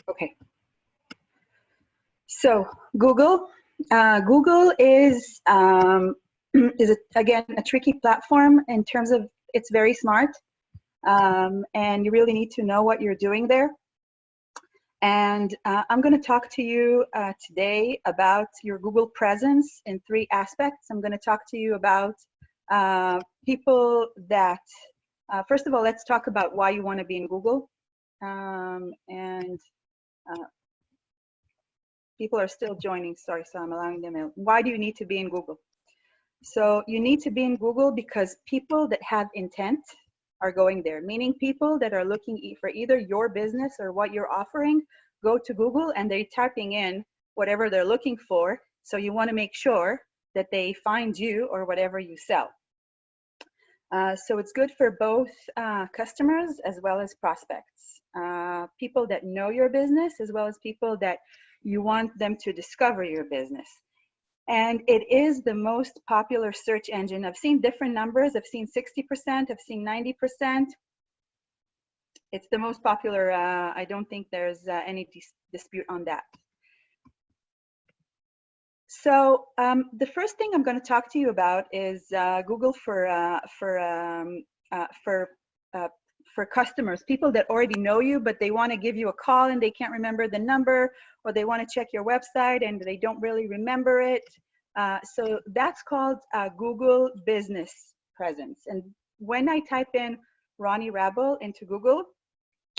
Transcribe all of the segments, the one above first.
Okay. So Google, Google is again a tricky platform in terms of it's very smart, and you really need to know what you're doing there. And I'm going to talk to you today about your Google presence in 3 aspects. I'm going to talk to you about people that, first of all, let's talk about why you want to be in Google. People are still joining, sorry, so I'm allowing them in. Why do you need to be in Google? So you need to be in Google because people that have intent are going there, meaning people that are looking for either your business or what you're offering, go to Google and they're typing in whatever they're looking for. So you want to make sure that they find you or whatever you sell. So it's good for both customers as well as prospects, people that know your business as well as people that you want them to discover your business. And it is the most popular search engine. I've seen different numbers. I've seen 60%, I've seen 90%. It's the most popular. I don't think there's any dispute on that. So the first thing I'm going to talk to you about is Google for customers, people that already know you, but they want to give you a call and they can't remember the number, or they want to check your website and they don't really remember it. So that's called Google Business Presence. And when I type in Roni Rabl into Google,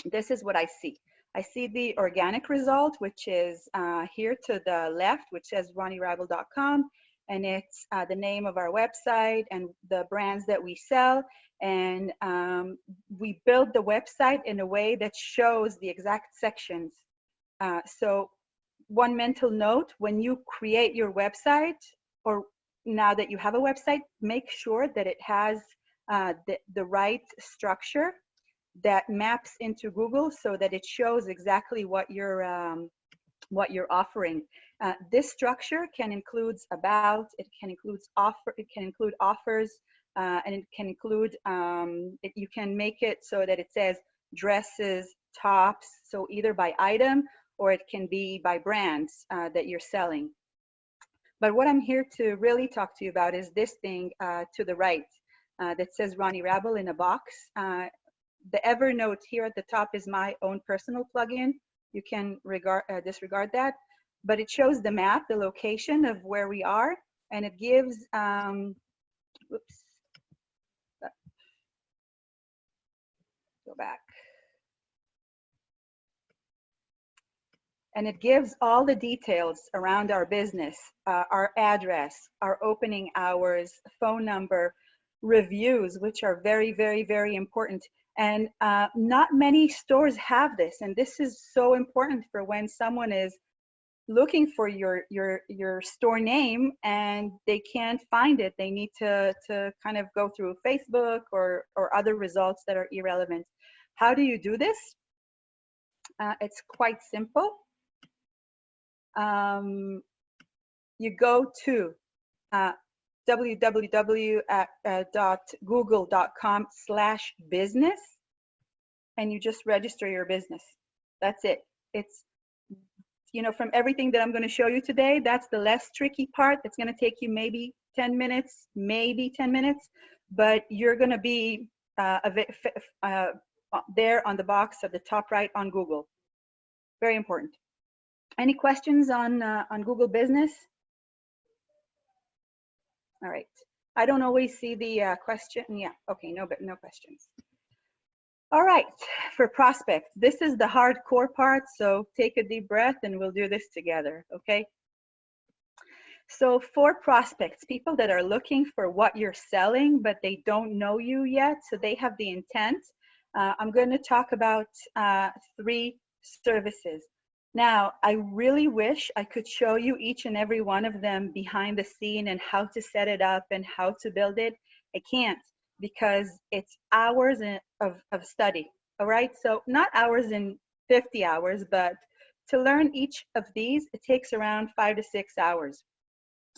this is what I see. I see the organic result, which is here to the left, which says ronirabl.com, and it's the name of our website and the brands that we sell. And we build the website in a way that shows the exact sections. So one mental note, when you create your website, or now that you have a website, make sure that it has the right structure that maps into Google so that it shows exactly what you're offering. This structure can include about, it can include offers, and it can include, you can make it so that it says dresses, tops, so either by item or it can be by brands that you're selling. But what I'm here to really talk to you about is this thing to the right that says Roni Rabl in a box. The Evernote here at the top is my own personal plugin. You can disregard that, but it shows the map, the location of where we are, and it gives, oops, go back. And it gives all the details around our business, our address, our opening hours, phone number, reviews, which are very, very, very important. And not many stores have this, and this is so important for when someone is looking for your store name and they can't find it. They need to kind of go through Facebook or other results that are irrelevant. How do you do this? It's quite simple. You go to www.google.com/business and you just register your business. That's it. It's, you know, from everything that I'm going to show you today, that's the less tricky part. It's going to take you maybe 10 minutes, but you're going to be there on the box at the top right on Google. Very important. Any questions on Google Business? All right. I don't always see the question. Yeah. Okay. No questions. All right. For prospects, this is the hardcore part. So take a deep breath and we'll do this together. Okay. So for prospects, people that are looking for what you're selling, but they don't know you yet, so they have the intent. I'm going to talk about 3 services. Now, I really wish I could show you each and every one of them behind the scene and how to set it up and how to build it. I can't, because it's hours of study. All right, so not hours in 50 hours, but to learn each of these, it takes around 5 to 6 hours.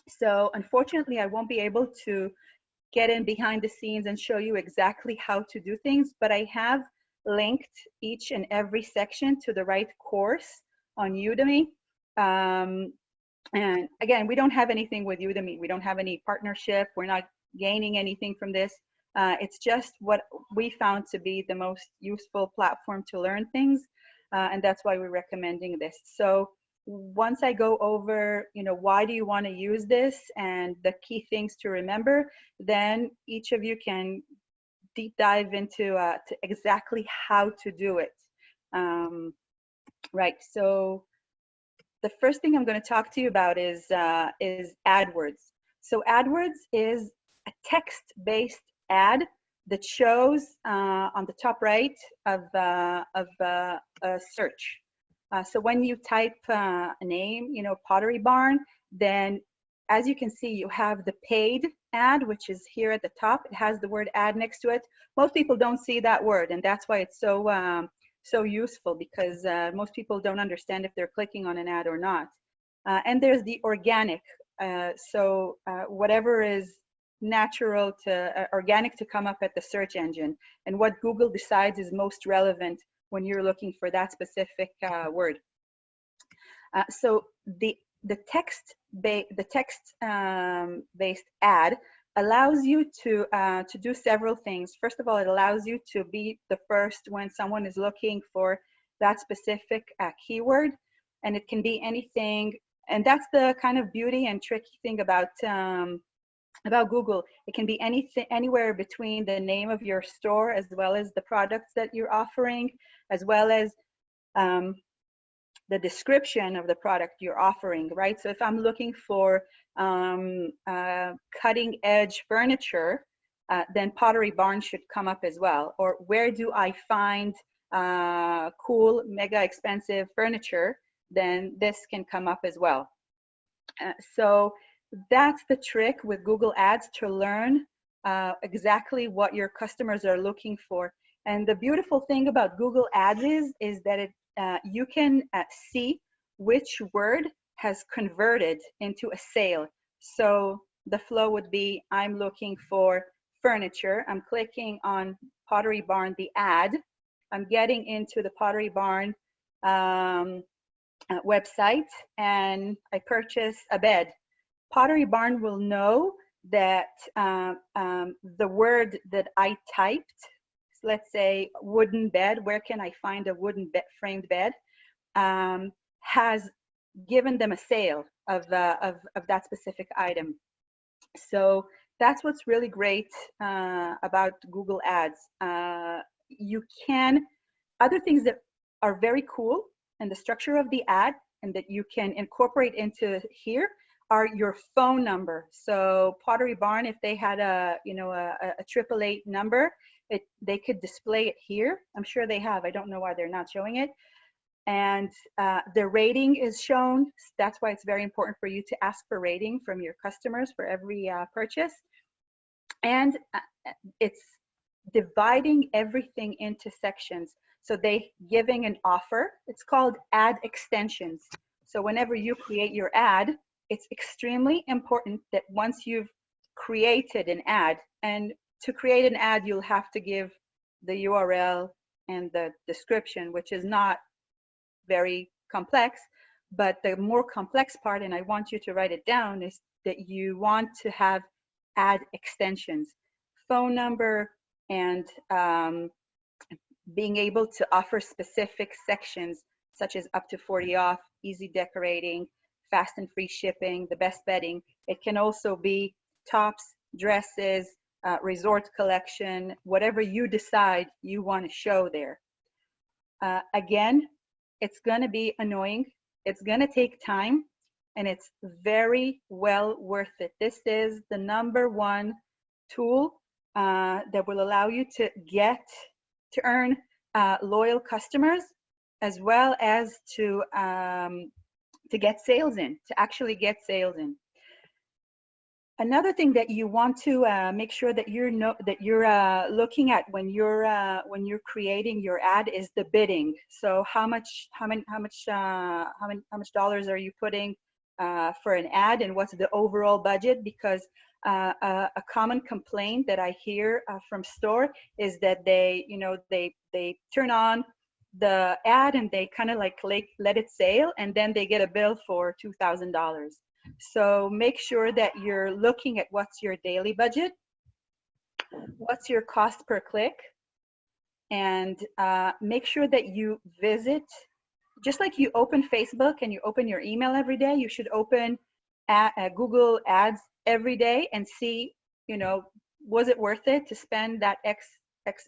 So unfortunately, I won't be able to get in behind the scenes and show you exactly how to do things, but I have linked each and every section to the right course on Udemy. And again, we don't have anything with Udemy. We don't have any partnership. We're not gaining anything from this. It's just what we found to be the most useful platform to learn things. And that's why we're recommending this. So once I go over, why do you want to use this and the key things to remember, then each of you can deep dive into to exactly how to do it. Right. So the first thing I'm going to talk to you about is AdWords. So AdWords is a text-based ad that shows on the top right of a search. So when you type a name, Pottery Barn, then as you can see, you have the paid ad, which is here at the top. It has the word ad next to it. Most people don't see that word, and that's why it's so useful, because most people don't understand if they're clicking on an ad or not. And there's the organic. So whatever is natural to organic to come up at the search engine, and what Google decides is most relevant when you're looking for that specific word. So the text-based ad allows you to do several things. First of all, it allows you to be the first when someone is looking for that specific keyword, and it can be anything. And that's the kind of beauty and tricky thing about Google. It can be anything, anywhere between the name of your store, as well as the products that you're offering, as well as the description of the product you're offering, right? So if I'm looking for cutting edge furniture, then Pottery Barn should come up as well. Or where do I find cool, mega expensive furniture? Then this can come up as well. So that's the trick with Google Ads, to learn exactly what your customers are looking for. And the beautiful thing about Google Ads is that you can see which word has converted into a sale. So the flow would be, I'm looking for furniture. I'm clicking on Pottery Barn, the ad. I'm getting into the Pottery Barn website, and I purchase a bed. Pottery Barn will know that the word that I typed, let's say wooden bed, where can I find a wooden framed bed, has given them a sale of that specific item. So that's what's really great about Google Ads. You can, other things that are very cool in the structure of the ad and that you can incorporate into here are your phone number. So Pottery Barn, if they had a 888 number, they could display it here. I'm sure they have. I don't know why they're not showing it. And the rating is shown. That's why it's very important for you to ask for rating from your customers for every purchase. And it's dividing everything into sections. So they giving an offer. It's called ad extensions. So whenever you create your ad, it's extremely important that once you've created an ad, and to create an ad, you'll have to give the URL and the description, which is not very complex, but the more complex part, and I want you to write it down, is that you want to have ad extensions, phone number, and being able to offer specific sections such as up to 40 off, easy decorating, fast and free shipping, the best bedding. It can also be tops, dresses, resort collection, whatever you decide you want to show there. Again, it's going to be annoying. It's going to take time, and it's very well worth it. This is the #1 tool that will allow you to earn loyal customers, as well as to get sales in, to actually get sales in. Another thing that you want to make sure that you're looking at when you're creating your ad is the bidding. So how much dollars are you putting for an ad and what's the overall budget, because a common complaint that I hear from store is that they, you know, they turn on the ad and they kind of like let it sail, and then they get a bill for $2,000. So make sure that you're looking at what's your daily budget, what's your cost per click, and make sure that you visit, just like you open Facebook and you open your email every day, you should open Google Ads every day and see, you know, was it worth it to spend that X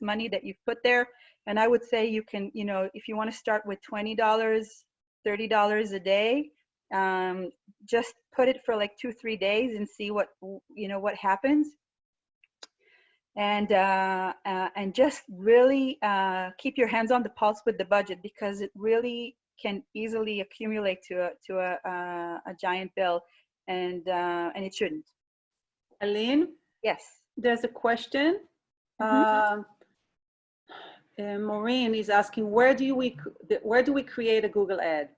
money that you've put there? And I would say you can, you know, if you want to start with $20, $30 a day, just put it for like 2-3 days and see what, you know, what happens. And just really keep your hands on the pulse with the budget, because it really can easily accumulate to a giant bill, and it shouldn't. Alin? Yes. There's a question. Maureen is asking, where do we create a Google ad?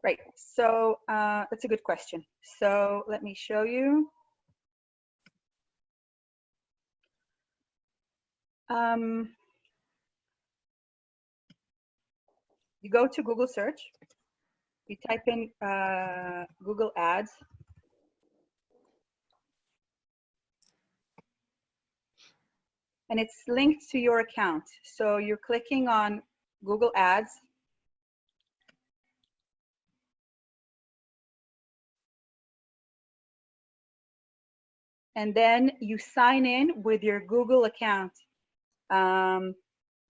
Right. So that's a good question. So let me show you. You go to Google search, you type in Google Ads, and it's linked to your account. So you're clicking on Google Ads, and then you sign in with your Google account.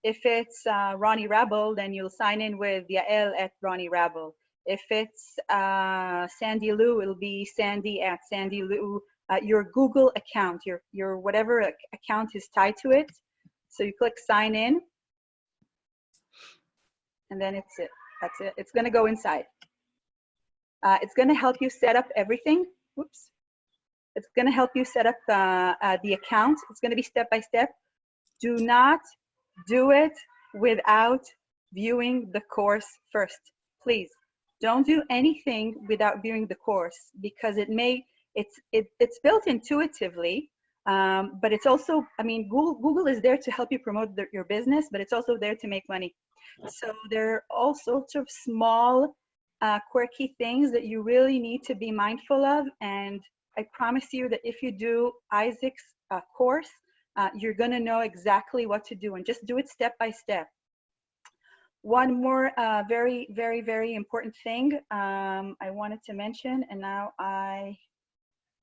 If it's Roni Rabl, then you'll sign in with Yael at Roni Rabl. If it's Sandy Lou, it'll be Sandy at Sandy Lou. Your Google account, your whatever account is tied to it. So you click sign in, and then it's it. That's it. It's going to go inside. It's going to help you set up everything. Whoops. It's going to help you set up the account. It's going to be step by step. Do not do it without viewing the course first. Please don't do anything without viewing the course, because it's built intuitively, but it's also, I mean, Google is there to help you promote your business, but it's also there to make money. So there are all sorts of small quirky things that you really need to be mindful of, and I promise you that if you do Isaac's course, you're going to know exactly what to do, and just do it step by step. One more very, very, very important thing I wanted to mention, and now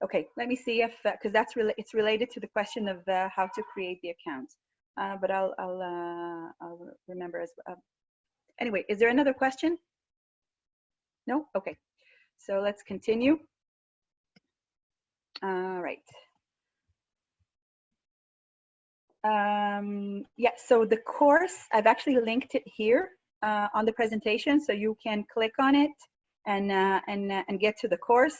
okay, let me see if, because it's related to the question of how to create the account, but I'll remember as well. Anyway, is there another question? No? Okay, so let's continue. All right. Yeah, so the course, I've actually linked it here on the presentation, so you can click on it and get to the course.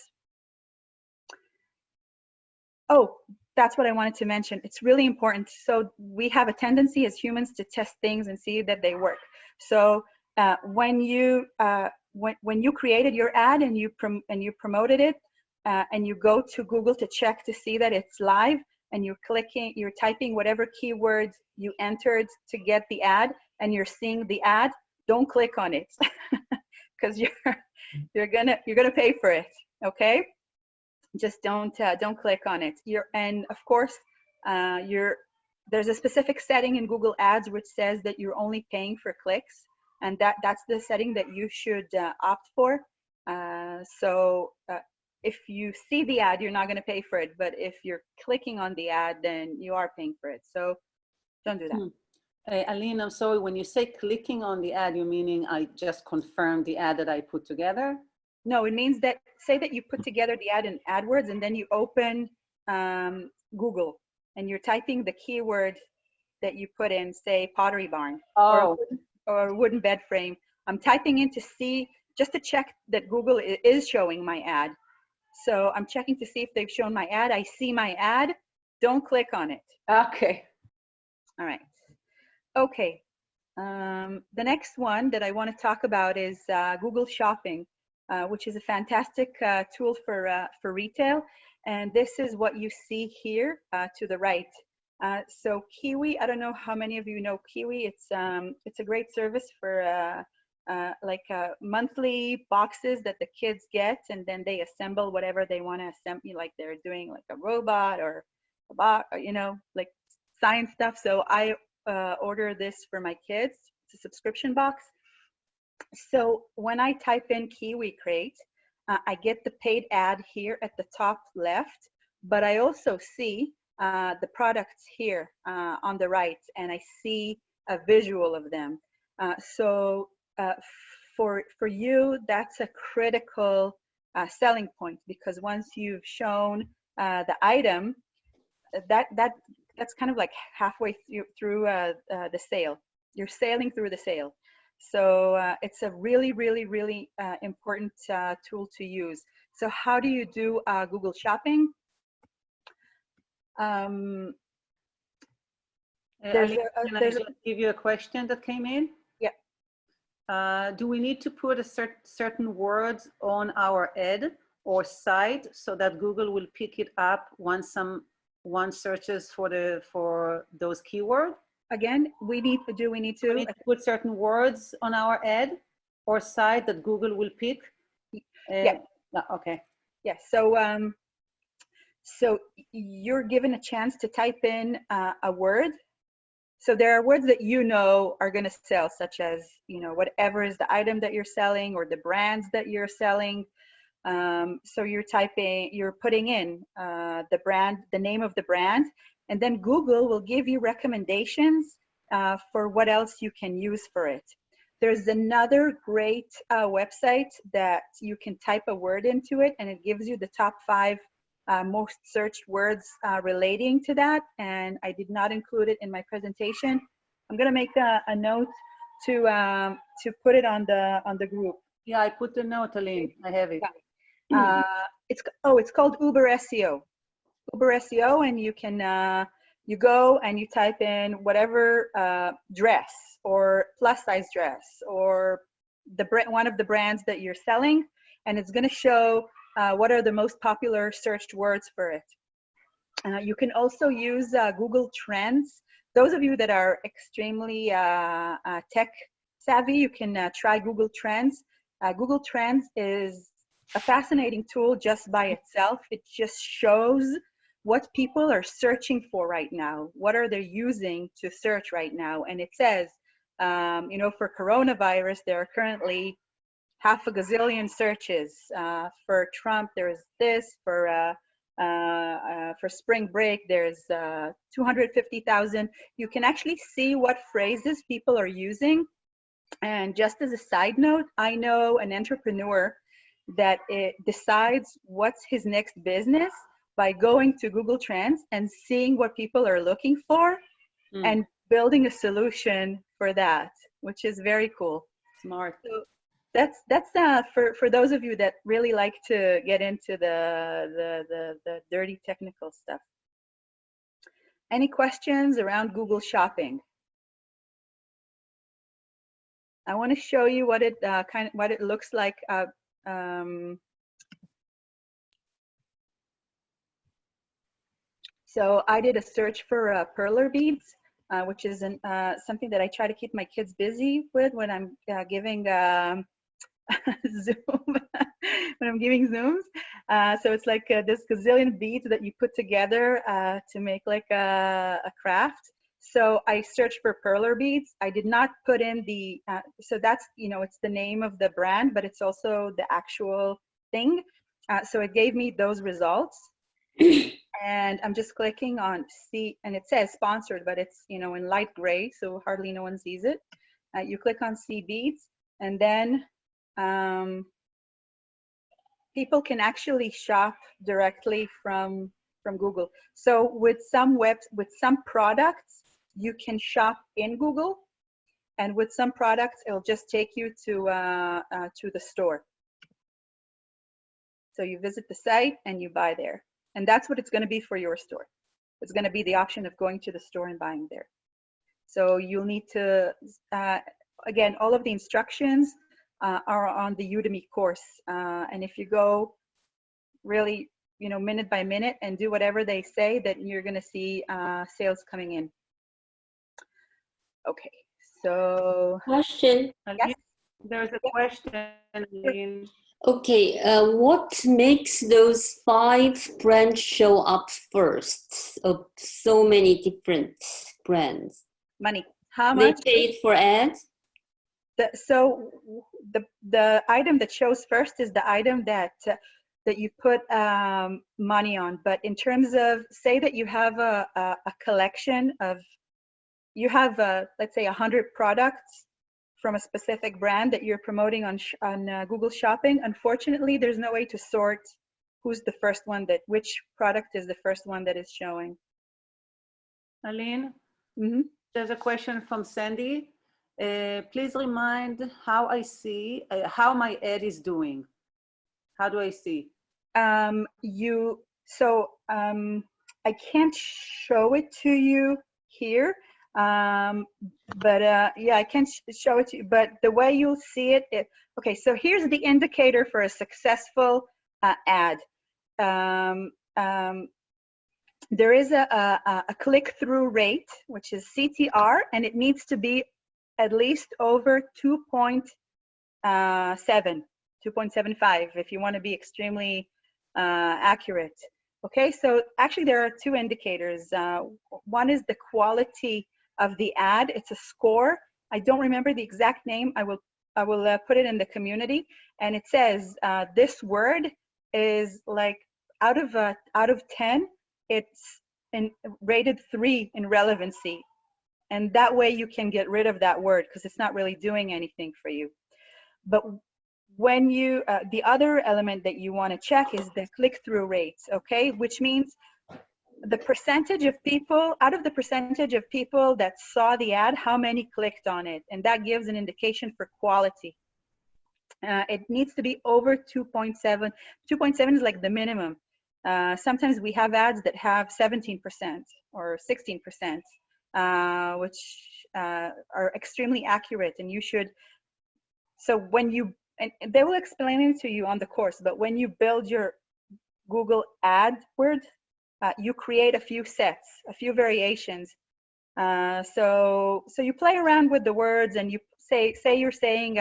Oh, that's what I wanted to mention. It's really important. So we have a tendency as humans to test things and see that they work. So when you created your ad and you promoted it, and you go to Google to check to see that it's live, and you're typing whatever keywords you entered to get the ad, and you're seeing the ad, don't click on it, because you're gonna pay for it. Okay, just don't click on it. And of course, there's a specific setting in Google Ads which says that you're only paying for clicks, and that's the setting that you should opt for. If you see the ad, you're not going to pay for it. But if you're clicking on the ad, then you are paying for it. So don't do that. Hey, Alin, I'm sorry, when you say clicking on the ad, you're meaning I just confirmed the ad that I put together? No, it means that, say that you put together the ad in AdWords, and then you open Google, and you're typing the keyword that you put in, say Pottery Barn, or a wooden bed frame. I'm typing in to see, just to check that Google is showing my ad. So I'm checking to see if they've shown my ad. I see my ad. Don't click on it. Okay. All right. Okay. The next one that I want to talk about is Google Shopping. which is a fantastic tool for retail. And this is what you see here to the right. So Kiwi, I don't know how many of you know Kiwi. It's a great service for like monthly boxes that the kids get, and then they assemble whatever they want to assemble, like they're doing like a robot or a box, you know, like science stuff. So I order this for my kids. It's a subscription box. So when I type in Kiwi Crate, I get the paid ad here at the top left, but I also see the products here on the right, and I see a visual of them. So for you, that's a critical selling point, because once you've shown the item, that's kind of like halfway through the sale. You're sailing through the sale. So it's a really, really, really important tool to use. So how do you do Google Shopping? Alin, can I just give you a question that came in? Yeah. Do we need to put a certain words on our ad or site so that Google will pick it up once one searches for those keywords? Again, we need to put certain words on our ad or site that Google will pick? Yeah. Okay. Yeah. So you're given a chance to type in a word. So there are words that you know are going to sell, such as, you know, whatever is the item that you're selling or the brands that you're selling. So you're putting in the brand, the name of the brand, and then Google will give you recommendations for what else you can use for it. There's another great website that you can type a word into it, and it gives you the top 5 most searched words relating to that. And I did not include it in my presentation. I'm going to make a note to put it on the group. Yeah, I put the note, Alin. I have it. It's called Uber SEO. Uber SEO, and you can you go and you type in whatever dress or plus size dress or one of the brands that you're selling, and it's going to show what are the most popular searched words for it. You can also use Google Trends. Those of you that are extremely tech savvy, you can try Google Trends. Google Trends is a fascinating tool just by itself. It just shows what people are searching for right now. What are they using to search right now? And it says, you know, for coronavirus, there are currently 500 gazillion searches. For Trump, there's this. For spring break, there's 250,000. You can actually see what phrases people are using. And just as a side note, I know an entrepreneur that decides what's his next business by going to Google Trends and seeing what people are looking for and building a solution for that, which is very cool. Smart. So that's for those of you that really like to get into the dirty technical stuff. Any questions around Google Shopping? I want to show you what it what it looks like. So I did a search for perler beads, which is something that I try to keep my kids busy with when I'm giving Zoom, when I'm giving Zooms. So it's like this gazillion beads that you put together to make like a craft. So I searched for perler beads. I did not put in the, so that's, you know, it's the name of the brand, but it's also the actual thing. So it gave me those results. And I'm just clicking on see, and it says sponsored, but it's, you know, in light gray, so hardly no one sees it. You click on see beads, and then people can actually shop directly from Google. So with some products, you can shop in Google, and with some products, it'll just take you to the store. So you visit the site and you buy there. And that's what it's going to be for your store. It's going to be the option of going to the store and buying there. So you'll need to, again, all of the instructions are on the Udemy course. And if you go really, minute by minute and do whatever they say, that you're going to see sales coming in. Okay, so Question. yes. There's a question, Alin. Okay, what makes those 5 brands show up first of so many different brands? Money. How They much? paid for ads? So the item that shows first is the item that you put money on. But in terms of, say that you have a collection of, you have let's say 100 products from a specific brand that you're promoting on Google Shopping. Unfortunately, there's no way to sort who's the first one, which product is the first one that is showing. Alin, Mm-hmm. there's a question from Sandy. Please remind how I see how my ad is doing. How do I see? I can't show it to you here, but yeah, I can show it to you. But the way you'll see it, okay. So here's the indicator for a successful ad. There is a click-through rate, which is CTR, and it needs to be at least over 2.75 if you want to be extremely accurate. Okay, so actually there are 2 indicators. One is the quality of the ad. It's a score. I don't remember the exact name. I will put it in the community, and it says this word is like out of 10, it's rated 3 in relevancy, and that way you can get rid of that word because it's not really doing anything for you. But when you, the other element that you want to check is the click-through rates, okay? Which means the percentage of people, out of the percentage of people that saw the ad, how many clicked on it? And that gives an indication for quality. It needs to be over 2.7. 2.7 is like the minimum. Sometimes we have ads that have 17% or 16%, which are extremely accurate, and you should, so when you, and they will explain it to you on the course, but when you build your Google AdWords, you create a few sets, a few variations. So you play around with the words, and you say you're saying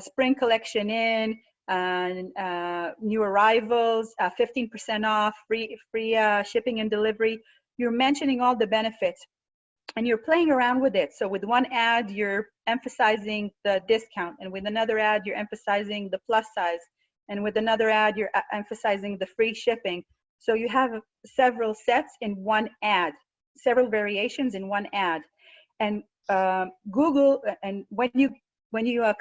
spring collection in, new arrivals, 15% off, free shipping and delivery. You're mentioning all the benefits, and you're playing around with it. So with one ad, you're emphasizing the discount, and with another ad, you're emphasizing the plus size, and with another ad, you're emphasizing the free shipping. So you have several sets in one ad, several variations in one ad. And Google, and when you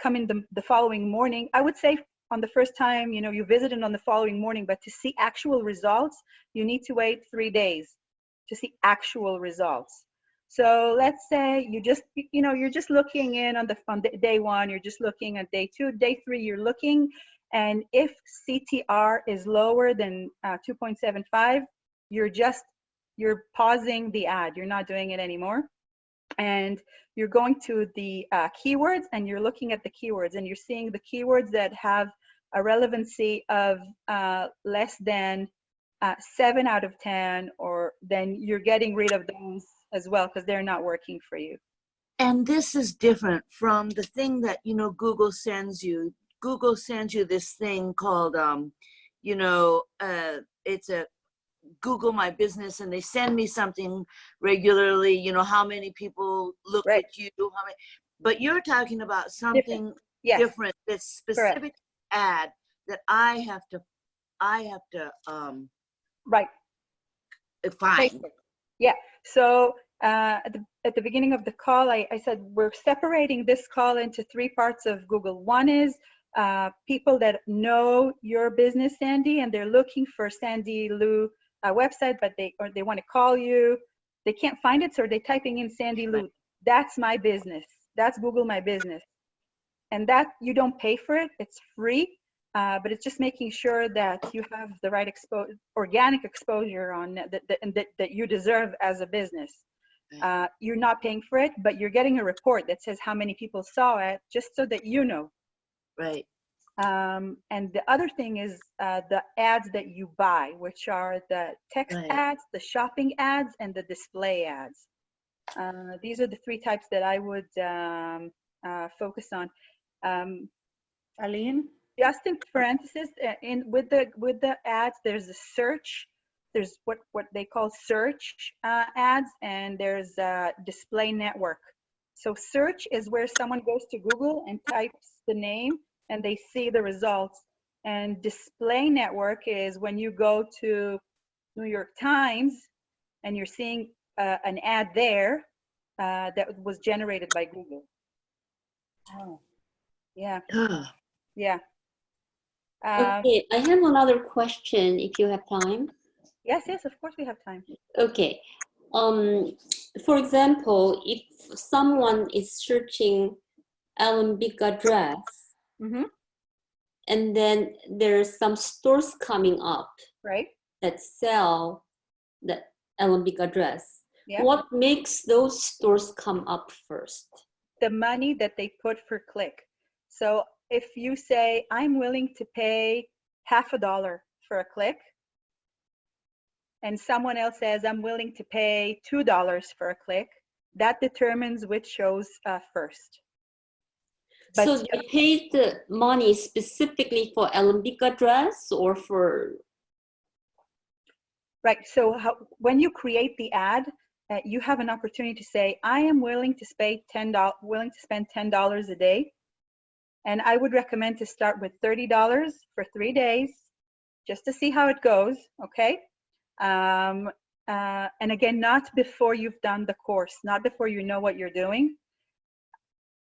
come in the following morning, I would say on the first time, you visited on the following morning, but to see actual results, you need to wait 3 days to see actual results. So let's say you're just looking in on day 1, you're just looking at day 2, day 3, you're looking, and if CTR is lower than 2.75, you're pausing the ad, you're not doing it anymore, and you're going to the keywords, and you're looking at the keywords, and you're seeing the keywords that have a relevancy of less than 7 out of 10, or then you're getting rid of those as well because they're not working for you. And this is different from the thing that, Google sends you. Google sends you this thing called, it's a Google My Business, and they send me something regularly, how many people look Right. at you, but you're talking about something different that's specific. Correct. Ad that I have to right. Fine. Yeah. So at the beginning of the call, I said we're separating this call into 3 parts of Google. One is people that know your business, Sandy, and they're looking for Sandy Lou website, but they want to call you. They can't find it, so they're typing in Sandy Lou. That's my business. That's Google My Business. And that you don't pay for it. It's free. But it's just making sure that you have the right organic exposure on that you deserve as a business. You're not paying for it, but you're getting a report that says how many people saw it, just so that you know. Right. And the other thing is the ads that you buy, which are the text ads, the shopping ads, and the display ads. These are the three types that I would focus on. Alin? Just in parentheses, with the ads, there's a search. There's what they call search ads, and there's display network. So search is where someone goes to Google and types the name, and they see the results. And display network is when you go to New York Times and you're seeing an ad there that was generated by Google. Oh, yeah, yeah. Okay, I have another question if you have time. Yes, yes, of course we have time. Okay. For example, if someone is searching Alembic dress, and then there's some stores coming up that sell the Alembic dress, what makes those stores come up first? The money that they put per click. So if you say, I'm willing to pay $50 for a click, and someone else says, I'm willing to pay $2 for a click, that determines which shows first. But so they paid the money specifically for Alembic dress or for? Right, so when you create the ad, you have an opportunity to say, I am willing to spend $10 a day. And I would recommend to start with $30 for 3 days, just to see how it goes, okay? And again, not before you've done the course, not before you know what you're doing.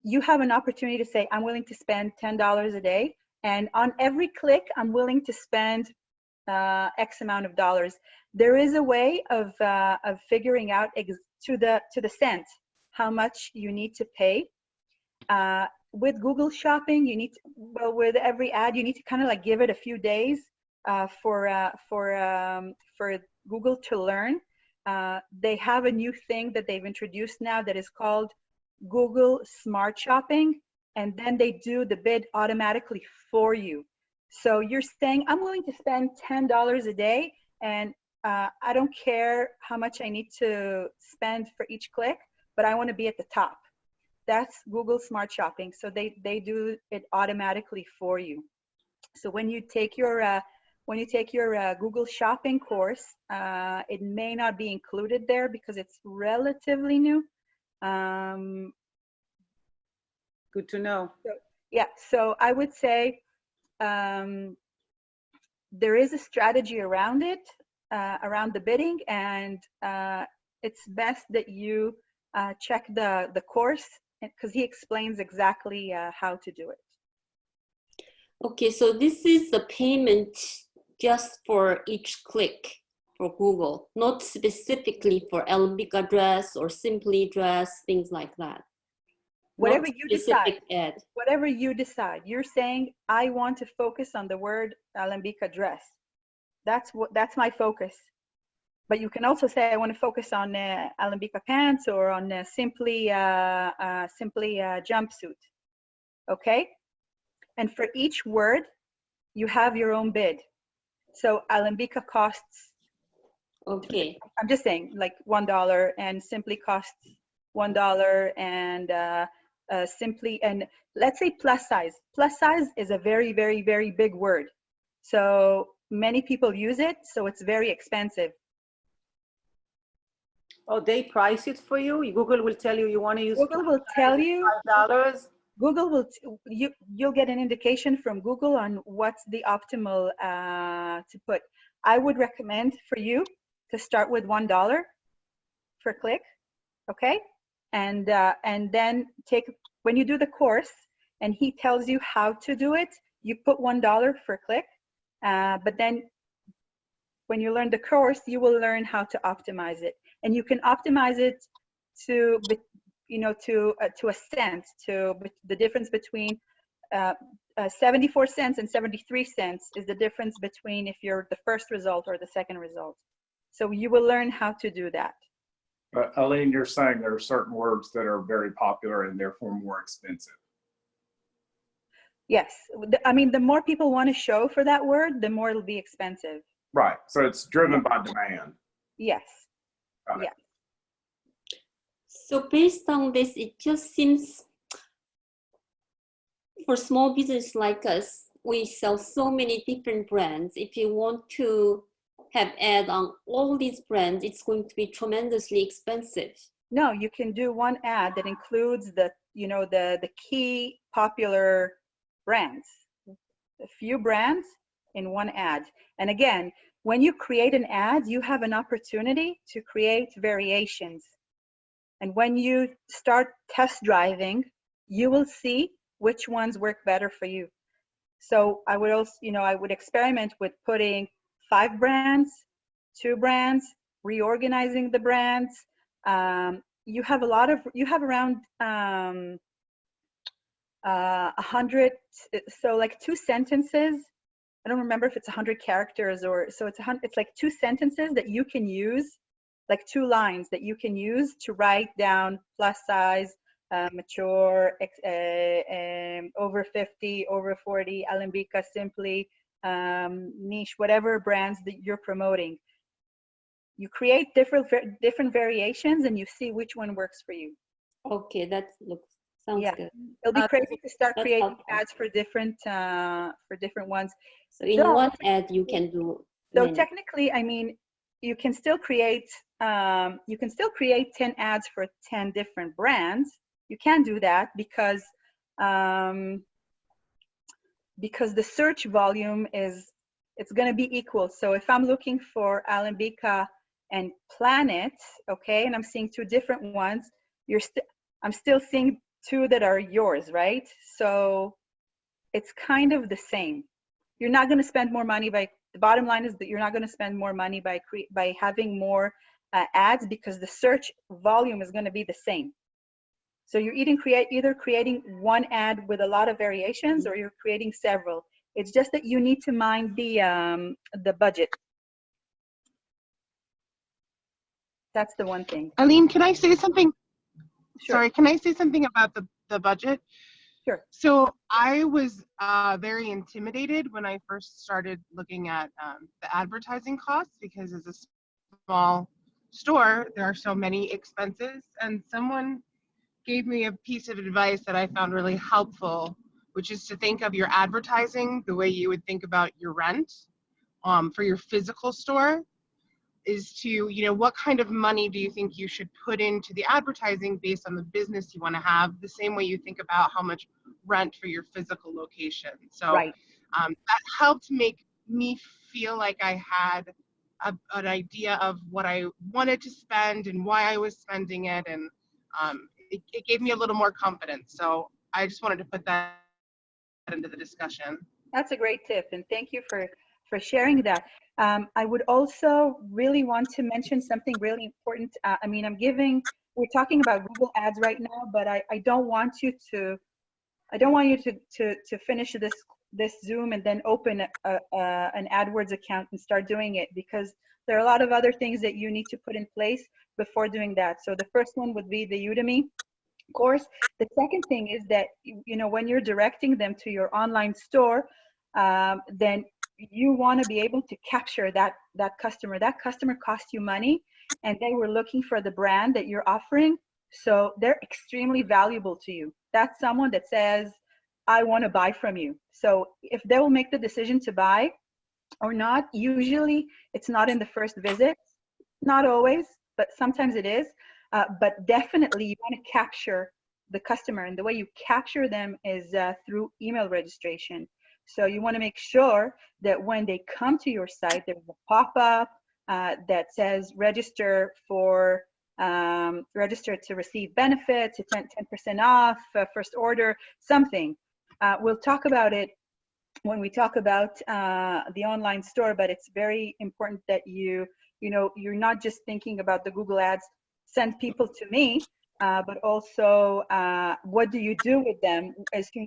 You have an opportunity to say, I'm willing to spend $10 a day. And on every click, I'm willing to spend X amount of dollars. There is a way of figuring out to the cent how much you need to pay. With Google Shopping, you need to, well, with every ad, you need to kind of like give it a few days for Google to learn. They have a new thing that they've introduced now that is called Google Smart Shopping, and then they do the bid automatically for you. So you're saying, I'm willing to spend $10 a day, and I don't care how much I need to spend for each click, but I want to be at the top. That's Google Smart Shopping. So they do it automatically for you. So when you take your Google Shopping course, it may not be included there because it's relatively new. Good to know. So, yeah, so I would say there is a strategy around it, around the bidding, and it's best that you check the course, because he explains exactly how to do it. Okay, so this is the payment just for each click for Google, not specifically for Alembic dress or Simply dress, things like that. Whatever you decide. Ad. Whatever you decide. You're saying, I want to focus on the word Alembic dress. That's my focus. But you can also say, I want to focus on Alembic pants or on simply jumpsuit. Okay? And for each word, you have your own bid. So Alembic costs, okay, I'm just saying, like $1, and simply costs $1, and simply, and let's say plus size. Plus size is a very, very, very big word. So many people use it, so it's very expensive. Oh, they price it for you? Google will tell you want to use Google will tell you $5. Google will, you'll get an indication from Google on what's the optimal to put. I would recommend for you to start with $1 per click, okay? And then when you do the course and he tells you how to do it, you put $1 per click. But then when you learn the course, you will learn how to optimize it. And you can optimize it to a cent, to the difference between 74 cents and 73 cents is the difference between if you're the first result or the second result. So you will learn how to do that. But Alin, you're saying there are certain words that are very popular and therefore more expensive. Yes. I mean, the more people want to show for that word, the more it'll be expensive. Right. So it's driven by demand. Yes. Got it. Yeah. So based on this, it just seems for small business like us, we sell so many different brands. If you want to have ad on all these brands, it's going to be tremendously expensive. No, you can do one ad that includes the, you know, the key popular brands, a few brands in one ad. And again, when you create an ad, you have an opportunity to create variations. And when you start test driving, you will see which ones work better for you. So I would also, you know, I would experiment with putting 5 brands, 2 brands, reorganizing the brands. You have around 100, so like 2 sentences. I don't remember if it's 100 characters or so. It's like 2 sentences that you can use, like 2 lines that you can use to write down plus size, mature, over 50, over 40, Alambika, Simply, niche, whatever brands that you're promoting. You create different variations and you see which one works for you. Okay, that sounds good. It'll be crazy to start creating helpful. ads for different ones. So in one ad you can do so many. Technically, I mean, you can still create 10 ads for 10 different brands. You can do that because the search volume it's going to be equal. So if I'm looking for Alambika and Planet, okay, and I'm seeing 2 different ones, I'm still seeing 2 that are yours, right? So it's kind of the same. You're not going to spend more money the bottom line is that you're not going to spend more money by having more ads because the search volume is going to be the same. So you're either creating one ad with a lot of variations or you're creating several. It's just that you need to mind the budget. That's the one thing. Alin, can I say something? Sure. Sorry, can I say something about the budget? Sure. So I was very intimidated when I first started looking at the advertising costs because as a small store, there are so many expenses, and someone gave me a piece of advice that I found really helpful, which is to think of your advertising the way you would think about your rent for your physical store. Is to, you know, what kind of money do you think you should put into the advertising based on the business you want to have, the same way you think about how much rent for your physical location. So right. That helped make me feel like I had an idea of what I wanted to spend and why I was spending it, and it gave me a little more confidence. So I just wanted to put that into the discussion. That's a great tip, and thank you for sharing that. I would also really want to mention something really important. I mean, we're talking about Google Ads right now, but I don't want you to finish this Zoom and then open an AdWords account and start doing it, because there are a lot of other things that you need to put in place before doing that. So the first one would be the Udemy course. The second thing is that, you know, when you're directing them to your online store, then you want to be able to capture that customer. That customer cost you money, and they were looking for the brand that you're offering. So they're extremely valuable to you. That's someone that says, I want to buy from you. So if they will make the decision to buy or not, usually it's not in the first visit. Not always, but sometimes it is. But definitely you want to capture the customer, and the way you capture them is through email registration. So you want to make sure that when they come to your site, there's a pop-up that says register to receive benefits, it's 10% off, first order, something. We'll talk about it when we talk about the online store, but it's very important that you're not just thinking about the Google Ads, send people to me, but also what do you do with them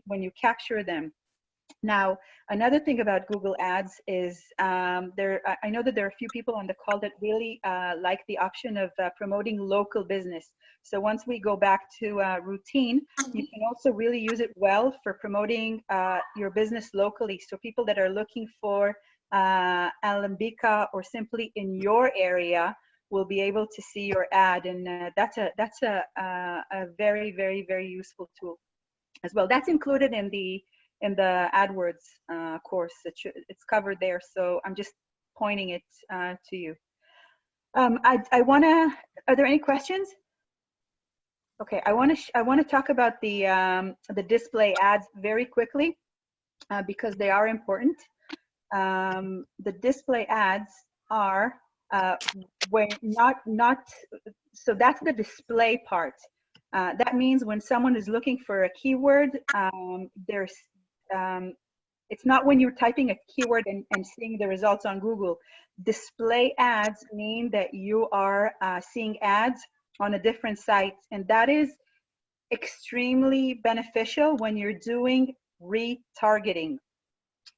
when you capture them? Now, another thing about Google Ads is I know that there are a few people on the call that really like the option of promoting local business. So once we go back to routine, you can also really use it well for promoting your business locally. So people that are looking for Alembica or simply in your area will be able to see your ad, and that's a very, very, very useful tool as well. That's included in the AdWords course. It's covered there, so I'm just pointing it to you. I wanna. Are there any questions? Okay, I want to talk about the display ads very quickly because they are important. The display ads are when so that's the display part. That means when someone is looking for a keyword, it's not when you're typing a keyword and seeing the results on Google. Display ads mean that you are seeing ads on a different site, and that is extremely beneficial when you're doing retargeting.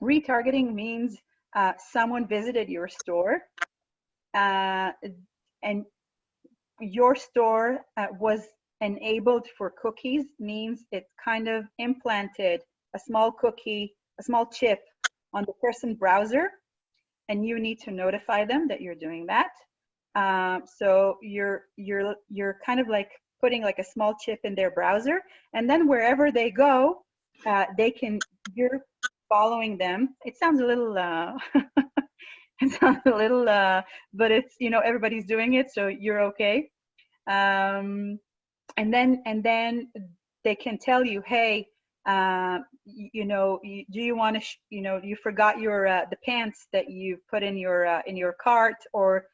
Retargeting means someone visited your store and your store was enabled for cookies, means it kind of implanted a small cookie, a small chip on the person's browser, and you need to notify them that you're doing that. So you're kind of like putting like a small chip in their browser, and then wherever they go, you're following them. It sounds a little but it's, you know, everybody's doing it, so you're okay. And then they can tell you, hey, you know, do you want to, you know, you forgot your the pants that you put in your cart, or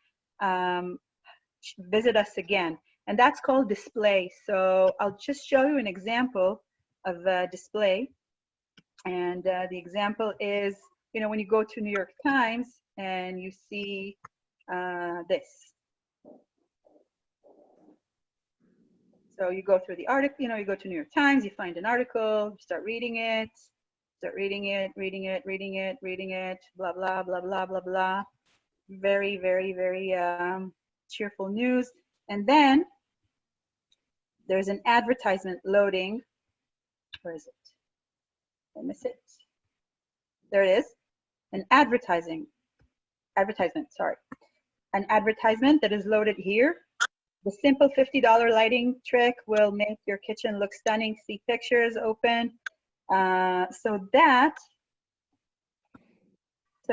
visit us again. And that's called display. So I'll just show you an example of display. And the example is, you know, when you go to New York Times and you see this. So you go through the article, you know, you go to New York Times, you find an article, you start reading it, reading it, blah, blah, blah, blah, blah, blah. Very, very, very cheerful news. And then there's an advertisement loading. Where is it? I miss it. There it is. An advertisement, sorry. An advertisement that is loaded here. The simple $50 lighting trick will make your kitchen look stunning. See pictures, open. So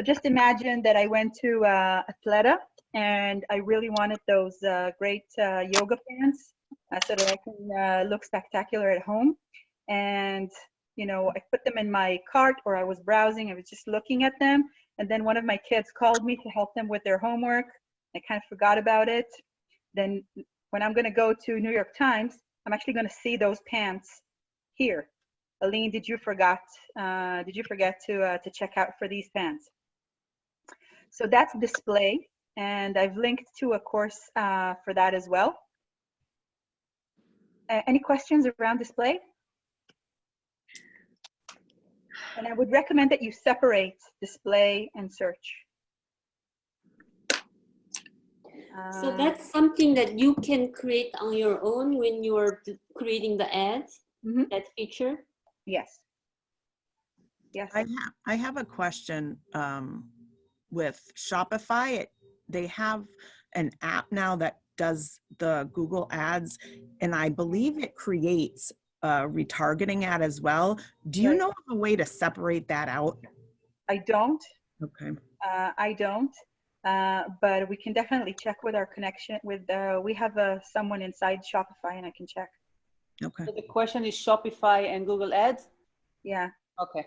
just imagine that I went to Athleta and I really wanted those great yoga pants so that I can look spectacular at home. And, you know, I put them in my cart, or I was browsing, I was just looking at them. And then one of my kids called me to help them with their homework. I kind of forgot about it. Then when I'm going to go to New York Times, I'm actually going to see those pants here. Alin, did you forget to check out for these pants? So that's display, and I've linked to a course for that as well. Any questions around display? And I would recommend that you separate display and search. So that's something that you can create on your own when you're creating the ads, that feature? Yes. Yes. I have a question with Shopify. They have an app now that does the Google ads, and I believe it creates a retargeting ad as well. Do you know of a way to separate that out? I don't. Okay. I don't. But we can definitely check with our connection with, we have someone inside Shopify, and I can check. Okay. So the question is Shopify and Google Ads? Yeah. Okay.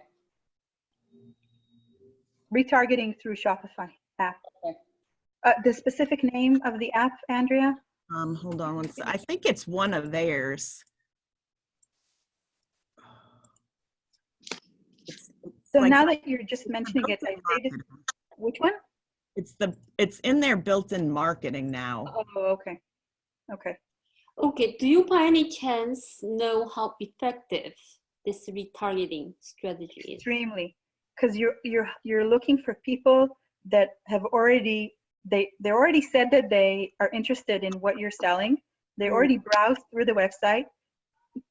Retargeting through Shopify app. Okay. The specific name of the app, Andrea? Hold on one second. I think it's one of theirs. So like, now that you're just mentioning it, I say this, which one? It's in their built-in marketing now. Oh, okay. Okay. Okay, do you by any chance know how effective this retargeting strategy is. Extremely, because you're looking for people that have already they already said that they are interested in what you're selling. They already browsed through the website.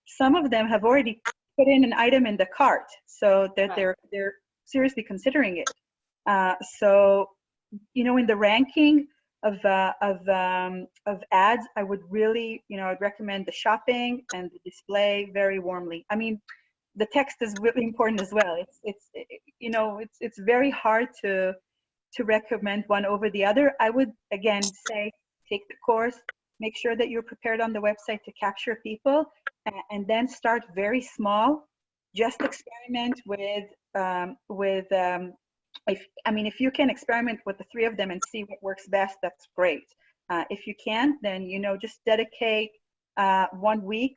Some of them have already put in an item in the cart, so that they're seriously considering it. So, you know, in the ranking of ads, I would really, you know, I'd recommend the shopping and the display very warmly. I mean, the text is really important as well. It's you know, it's very hard to recommend one over the other. I would again say take the course, make sure that you're prepared on the website to capture people, and then start very small. Just experiment if you can experiment with the 3 of them and see what works best, that's great. If you can't, then, you know, just dedicate 1 week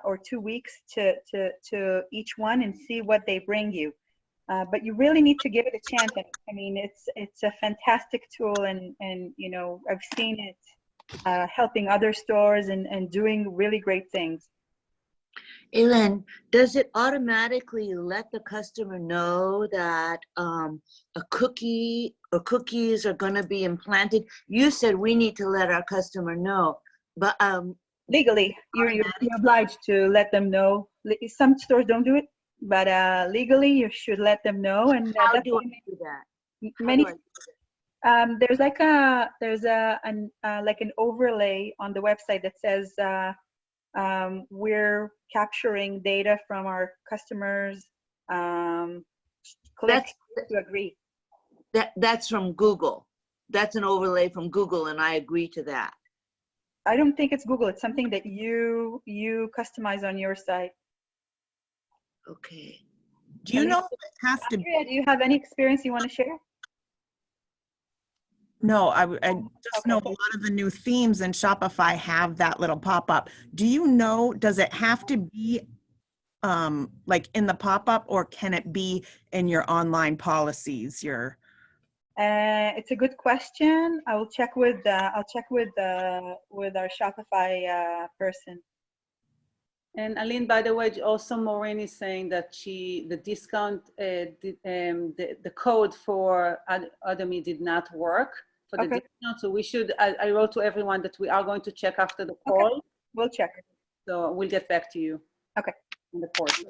or 2 weeks to each one and see what they bring you. But you really need to give it a chance. I mean, it's a fantastic tool, and you know, I've seen it helping other stores and doing really great things. Alin, does it automatically let the customer know that a cookie or cookies are going to be implanted? You said we need to let our customer know, but legally, you're obliged to let them know. Some stores don't do it, but legally, you should let them know. And how that's do I do that? Many. There's like an overlay on the website that says we're capturing data from our customers. Click to agree. That's from Google. That's an overlay from Google, and I agree to that. I don't think it's Google. It's something that you customize on your site. Okay. Do you know if it has to be? Do you have any experience you want to share? No, I just know a lot of the new themes in Shopify have that little pop-up. Do you know, does it have to be like in the pop-up, or can it be in your online policies? It's a good question. I will check with our Shopify person. And Alin, by the way, also Maureen is saying that the discount, the code for Udemy did not work for the discount. So we should, I wrote to everyone that we are going to check after the call. Okay. We'll check. So we'll get back to you. Okay. In the course.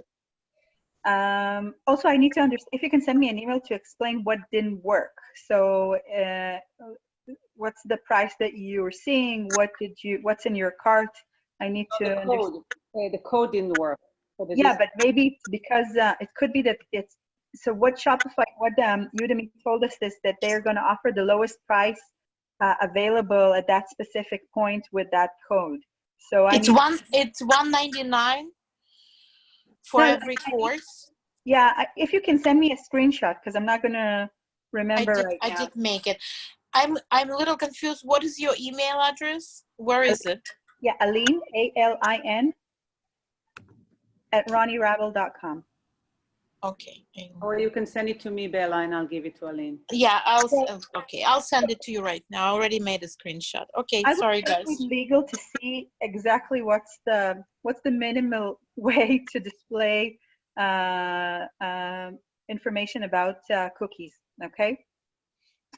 Also, I need to understand if you can send me an email to explain what didn't work. So what's the price that you were seeing? What's in your cart? I need to understand. The code didn't work. Yeah, but maybe it's because it could be that it's, so what Shopify, what Udemy told us is that they're going to offer the lowest price available at that specific point with that code. So it's $199 for every course. Yeah, if you can send me a screenshot, because I'm not going to remember right now. I did make it. I'm a little confused. What is your email address? Where is it? Yeah, Alin, ALIN, at ronirabl.com. Okay. Or you can send it to me, Bella, and I'll give it to Alin. Yeah, I'll send it to you right now. I already made a screenshot. Okay, sorry guys. It's legal to see exactly what's the minimal way to display information about cookies. Okay,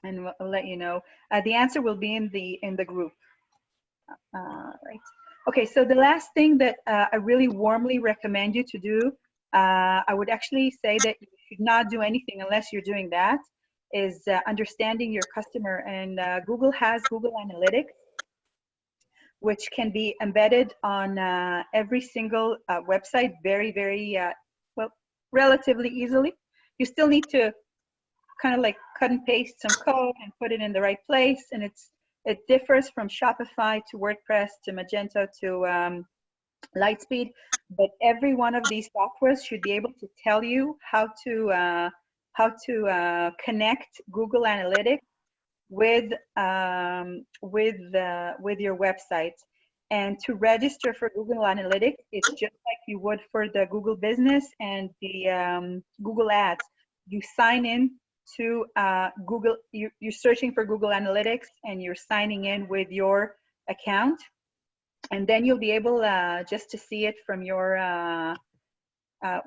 and we'll let you know. The answer will be in the group. Right. Okay, so the last thing that I really warmly recommend you to do, I would actually say that you should not do anything unless you're doing that, is understanding your customer. And Google has Google Analytics, which can be embedded on every single website very, very, relatively easily. You still need to kind of like cut and paste some code and put it in the right place. And it differs from Shopify to WordPress to Magento to Lightspeed, but every one of these softwares should be able to tell you how to connect Google Analytics with your website. And to register for Google Analytics, it's just like you would for the Google Business and the Google Ads. You sign in to Google, you're searching for Google Analytics and you're signing in with your account, and then you'll be able just to see it from your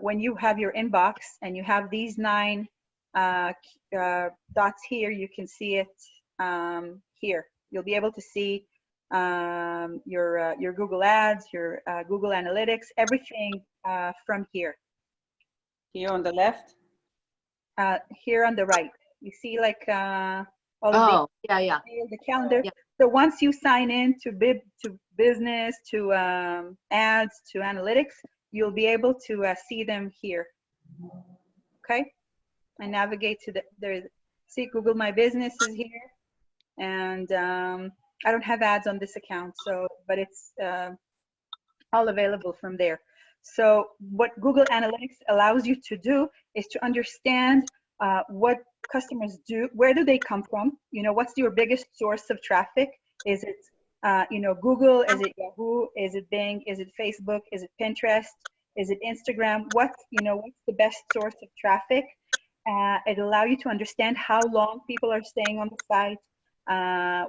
when you have your inbox and you have these 9 dots here, you can see it here. You'll be able to see your Google Ads, your Google Analytics, everything from here. Here on the left? Here on the right. You see like all of the calendar. Yeah. So once you sign in to business, to ads, to analytics, you'll be able to see them here. Okay, I navigate to see Google My Business is here, and I don't have ads on this account, so but it's all available from there. So what Google Analytics allows you to do is to understand what customers do, where do they come from? You know, what's your biggest source of traffic? Is it, you know, Google? Is it Yahoo? Is it Bing? Is it Facebook? Is it Pinterest? Is it Instagram? What's the best source of traffic? It allows you to understand how long people are staying on the site.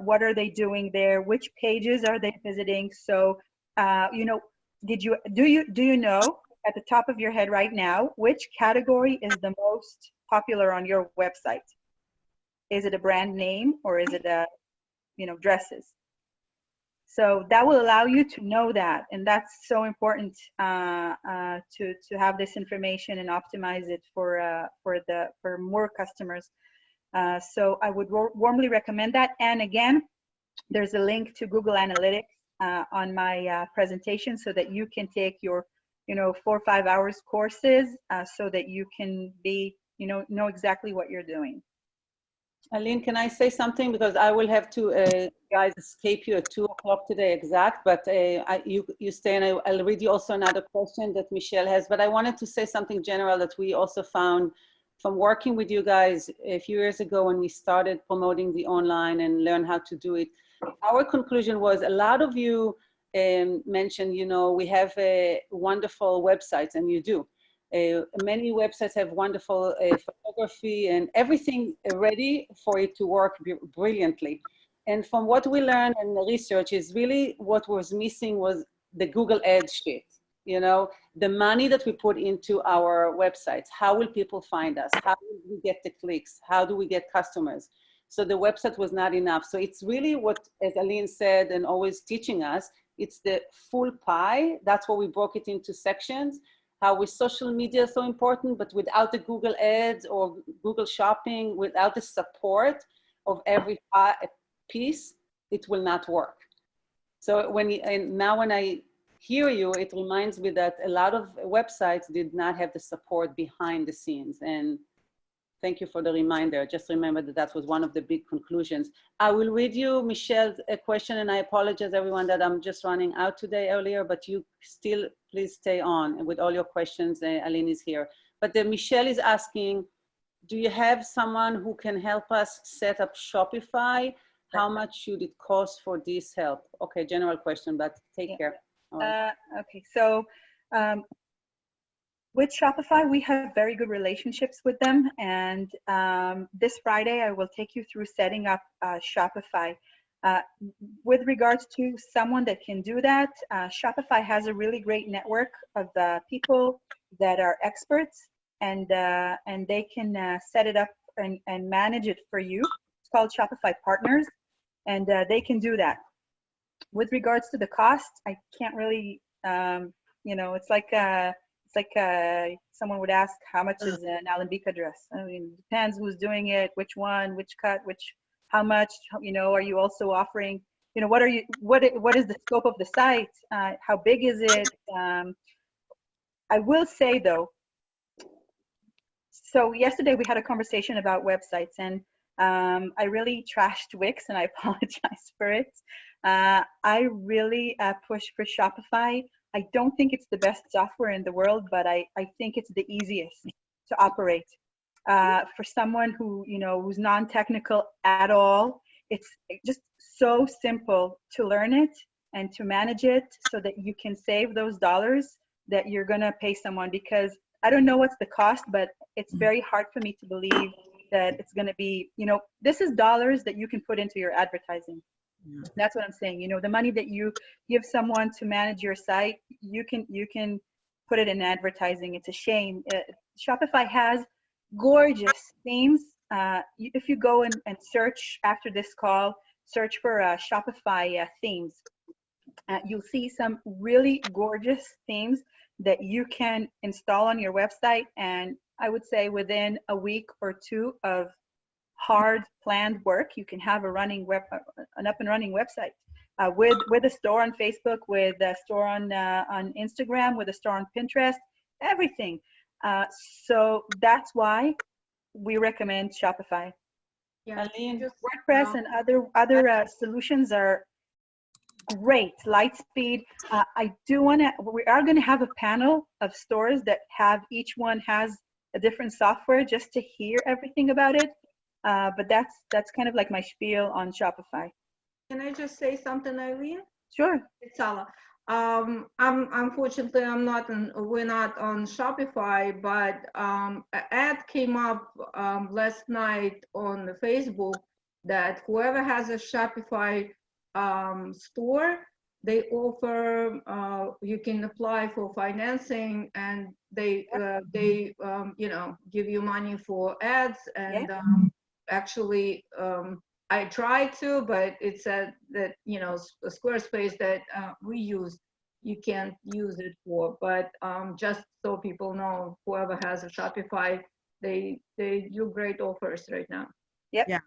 What are they doing there? Which pages are they visiting? So, you know, do you know at the top of your head right now which category is the most popular on your website? Is it a brand name, or is it dresses? So that will allow you to know that, and that's so important to have this information and optimize it for more customers. So I would warmly recommend that. And again, there's a link to Google Analytics on my presentation, so that you can take your 4 or 5 hours courses so that you can know exactly what you're doing. Alin, can I say something? Because I will have to, guys, escape you at 2 o'clock today exact, but you stay, and I'll read you also another question that Michelle has. But I wanted to say something general that we also found from working with you guys a few years ago when we started promoting the online and learn how to do it. Our conclusion was a lot of you mentioned, we have wonderful websites, and you do. Many websites have wonderful photography and everything ready for it to work brilliantly. And from what we learned in the research is really what was missing was the Google Ads shit. The money that we put into our websites. How will people find us? How will we get the clicks? How do we get customers? So the website was not enough. So it's really what, as Alin said and always teaching us, it's the full pie. That's why we broke it into sections. How with social media is so important, but without the Google Ads or Google Shopping, without the support of every piece, it will not work. So now when I hear you, it reminds me that a lot of websites did not have the support behind the scenes. And thank you for the reminder. Just remember that was one of the big conclusions. I will read you Michelle's question, and I apologize everyone that I'm just running out today earlier, but you still please stay on with all your questions. Alin is here. But Michelle is asking, do you have someone who can help us set up Shopify? How much should it cost for this help? Okay, general question, but take care. Right. Okay, so with Shopify, we have very good relationships with them. And this Friday, I will take you through setting up Shopify. With regards to someone that can do that, Shopify has a really great network of people that are experts, and they can set it up and manage it for you. It's called Shopify Partners, and they can do that. With regards to the cost, I can't really, it's like someone would ask, how much is an Alembica dress? I mean, it depends who's doing it, which one, which cut, how much, are you also offering, what is the scope of the site? How big is it? I will say though, so yesterday we had a conversation about websites, and I really trashed Wix, and I apologize for it. I really push for Shopify. I don't think it's the best software in the world, but I think it's the easiest to operate. For someone who's non-technical at all, it's just so simple to learn it and to manage it so that you can save those dollars that you're gonna pay someone, because I don't know what's the cost, but it's very hard for me to believe that it's gonna be, this is dollars that you can put into your advertising. That's what I'm saying. The money that you give someone to manage your site, you can put it in advertising. It's a shame. Shopify has gorgeous themes. If you go and search after this call, search for Shopify themes. You'll see some really gorgeous themes that you can install on your website. And I would say within a week or two of hard planned work, you can have an up and running website with a store on Facebook, with a store on Instagram, with a store on Pinterest, everything. So that's why we recommend Shopify. Yeah, Alin, WordPress and other solutions are great. Lightspeed. We are going to have a panel of stores that have, each one has a different software just to hear everything about it. But that's kind of like my spiel on Shopify. Can I just say something, Eileen? Sure. It's Sala. Unfortunately, we're not on Shopify, but an ad came up last night on the Facebook that whoever has a Shopify store, they offer, you can apply for financing, and they give you money for ads. And actually, I tried to, but it said that, Squarespace that we use, you can't use it for. But just so people know, whoever has a Shopify, they do great offers right now. Yep. Yeah.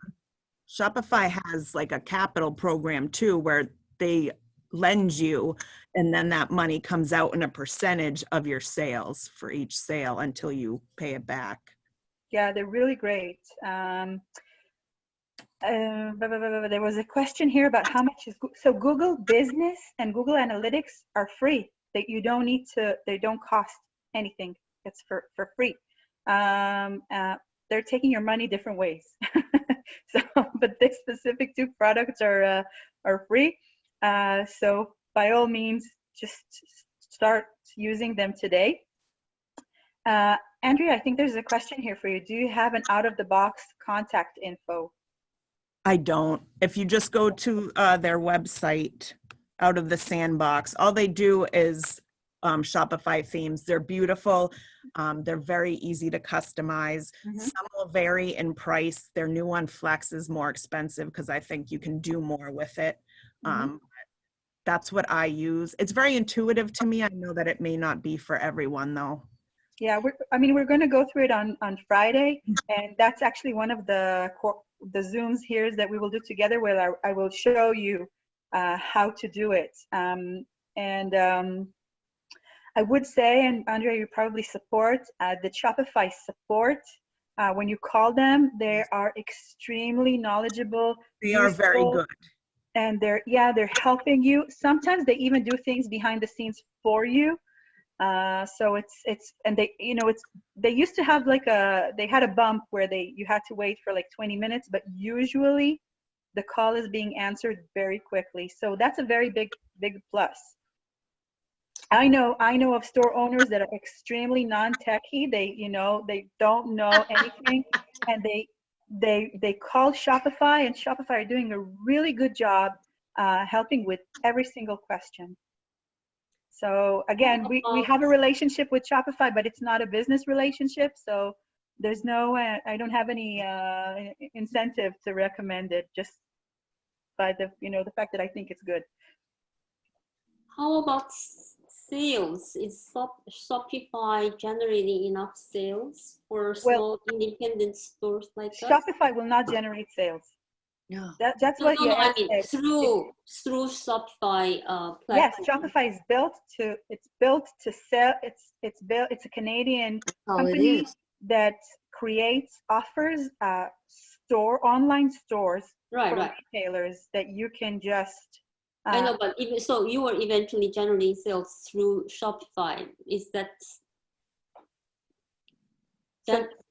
Shopify has like a capital program too, where they lend you, and then that money comes out in a percentage of your sales for each sale until you pay it back. Yeah, they're really great. There was a question here about how much is, so Google Business and Google Analytics are free. That you don't need to, they don't cost anything. It's for free. They're taking your money different ways. So, but these specific two products are free. So by all means, just start using them today. Andrea, I think there's a question here for you. Do you have an out-of-the-box contact info? I don't. If you just go to their website, Out of the Sandbox, all they do is Shopify themes. They're beautiful. They're very easy to customize. Some will vary in price. Their new one, Flex, is more expensive because I think you can do more with it. That's what I use. It's very intuitive to me. I know that it may not be for everyone though. Yeah, we're going to go through it on Friday, and that's actually one of the Zooms here that we will do together, where I will show you how to do it. I would say, and Andrea, you probably support the Shopify support. When you call them, they are extremely knowledgeable. They are very good. And they're helping you. Sometimes they even do things behind the scenes for you. So they used to have they had a bump where you had to wait for like 20 minutes, but usually the call is being answered very quickly. So that's a very big plus. I know of store owners that are extremely non-techy. They don't know anything, and they call Shopify, and Shopify are doing a really good job helping with every single question. So again, we have a relationship with Shopify, but it's not a business relationship. So there's no, I don't have any incentive to recommend it, just by the fact that I think it's good. How about sales? Is Shopify generating enough sales for small independent stores like us? Shopify will not generate sales. No. That's what you I mean, through Shopify platform. Yes, Shopify is built to sell. It's a Canadian company that creates, offers online stores for retailers that you can just I know, but even so, you were eventually generating sales through Shopify. Is that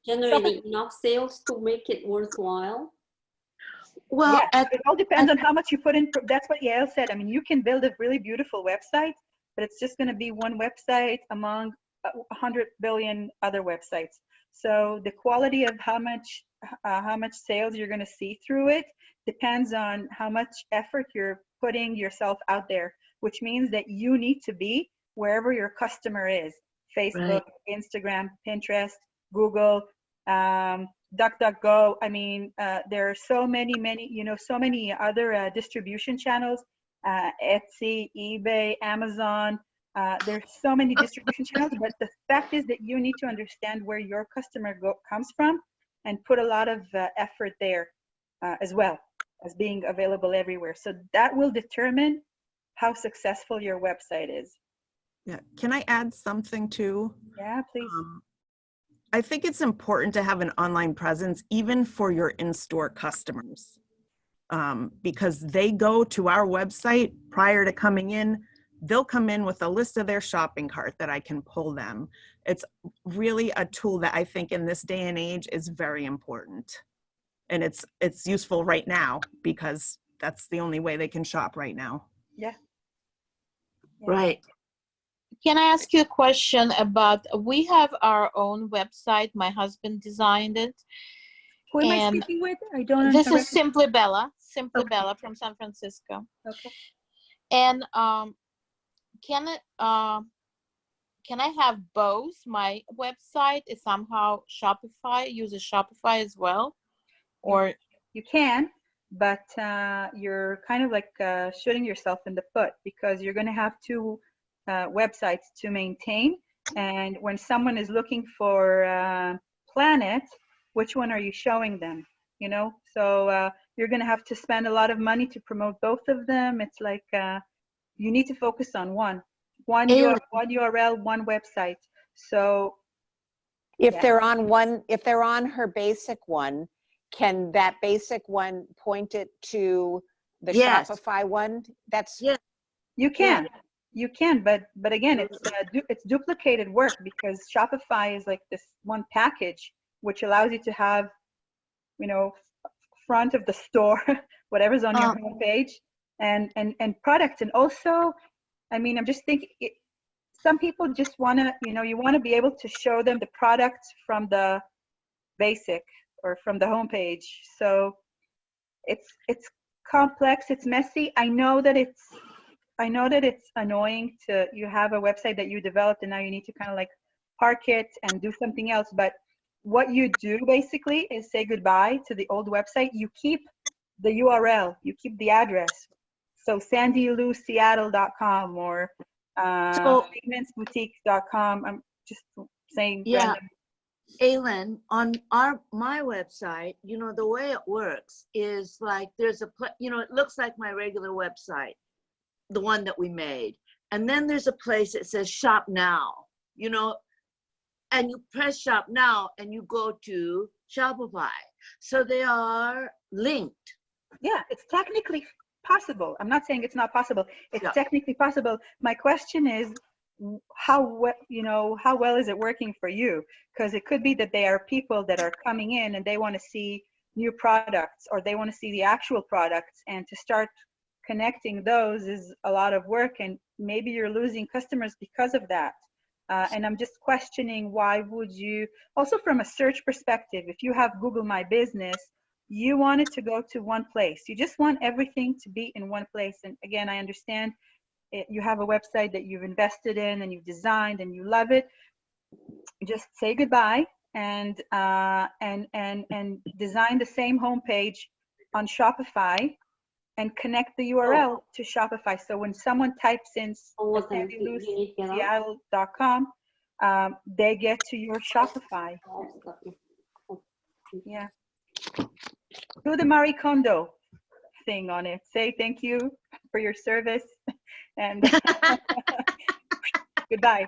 generating enough sales to make it worthwhile? Well, yes, it all depends on how much you put in. That's what Yael said. I mean, you can build a really beautiful website, but it's just going to be one website among 100 billion other websites. So the quality of how much sales you're going to see through it depends on how much effort you're putting yourself out there, which means that you need to be wherever your customer is. Facebook, Instagram, Pinterest, Google, DuckDuckGo. I mean, there are so many, so many other distribution channels, Etsy, eBay, Amazon. There's so many distribution channels, but the fact is that you need to understand where your customer comes from and put a lot of effort there as well as being available everywhere. So that will determine how successful your website is. Yeah. Can I add something too? Yeah, please. I think it's important to have an online presence even for your in-store customers, because they go to our website prior to coming in. They'll come in with a list of their shopping cart that I can pull them. It's really a tool that I think in this day and age is very important. And it's useful right now because that's the only way they can shop right now. Yeah. Right. Can I ask you a question about, we have our own website. My husband designed it. Who am I And speaking with? I don't this understand. is Simply Bella. Simply Okay. Bella from San Francisco. Okay. And can I have both? My website is somehow Shopify, uses Shopify as well? Or you can, but you're kind of like shooting yourself in the foot because you're going to have two websites to maintain. And when someone is looking for Planet, which one are you showing them? You know, so you're going to have to spend a lot of money to promote both of them. It's like you need to focus on one URL, one website. So if they're on her basic one, can that basic one point it to the Shopify one? That's you can. You can, but again, it's duplicated work because Shopify is like this one package which allows you to have, you know, front of the store, whatever's on your homepage, and products. And also, I mean, I'm just thinking, some people just want to, you know, you want to be able to show them the products from the basic or from the homepage. So it's complex, it's messy. I know that it's annoying to you have a website that you developed and now you need to kind of like park it and do something else. But what you do basically is say goodbye to the old website. You keep the URL, you keep the address. So sandylouseattle.com or pigmentsboutique.com. I'm just saying random. Aylin, on my website, you know, the way it works is like there's you know, it looks like my regular website, the one that we made. And then there's a place that says shop now, you know, and you press shop now and you go to Shopify. So they are linked. Yeah, it's technically possible. I'm not saying it's not possible. It's technically possible. My question is, how well is it working for you? Because it could be that there are people that are coming in and they want to see new products or they want to see the actual products, and to start connecting those is a lot of work, and maybe you're losing customers because of that. And I'm just questioning, why would you, also from a search perspective, if you have Google My Business, you want it to go to one place. You just want everything to be in one place. And again, I understand you have a website that you've invested in and you've designed and you love it. Just say goodbye and design the same homepage on Shopify and connect the URL to Shopify. So when someone types in SandyLouseSeattle.com, they get to your Shopify. Yeah. Do the Marie Kondo thing on it. Say thank you for your service and goodbye.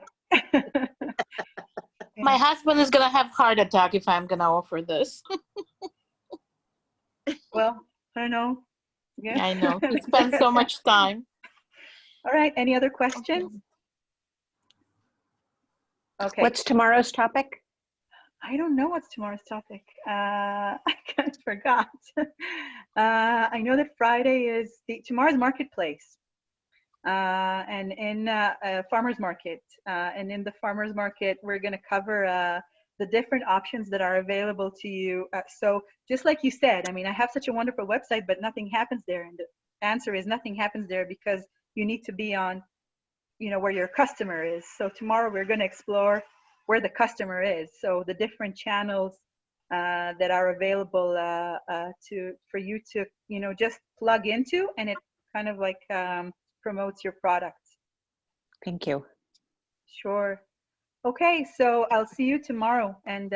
my husband is gonna have a heart attack if I'm gonna offer this. Well, I don't know. Yeah, I know. He spends so much time. All right. Any other questions? Okay. What's tomorrow's topic? I don't know what's tomorrow's topic. I kind of forgot. I know that Friday is tomorrow's marketplace, and in farmers market. And in the farmers market, we're going to cover the different options that are available to you. So just like you said, I mean, I have such a wonderful website, but nothing happens there. And the answer is nothing happens there because you need to be on you know, where your customer is. So tomorrow we're going to explore where the customer is. So the different channels that are available for you to, you know, just plug into, and it kind of like promotes your product. Thank you. Sure. Okay, so I'll see you tomorrow, and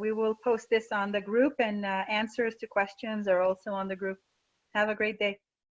we will post this on the group, and answers to questions are also on the group. Have a great day.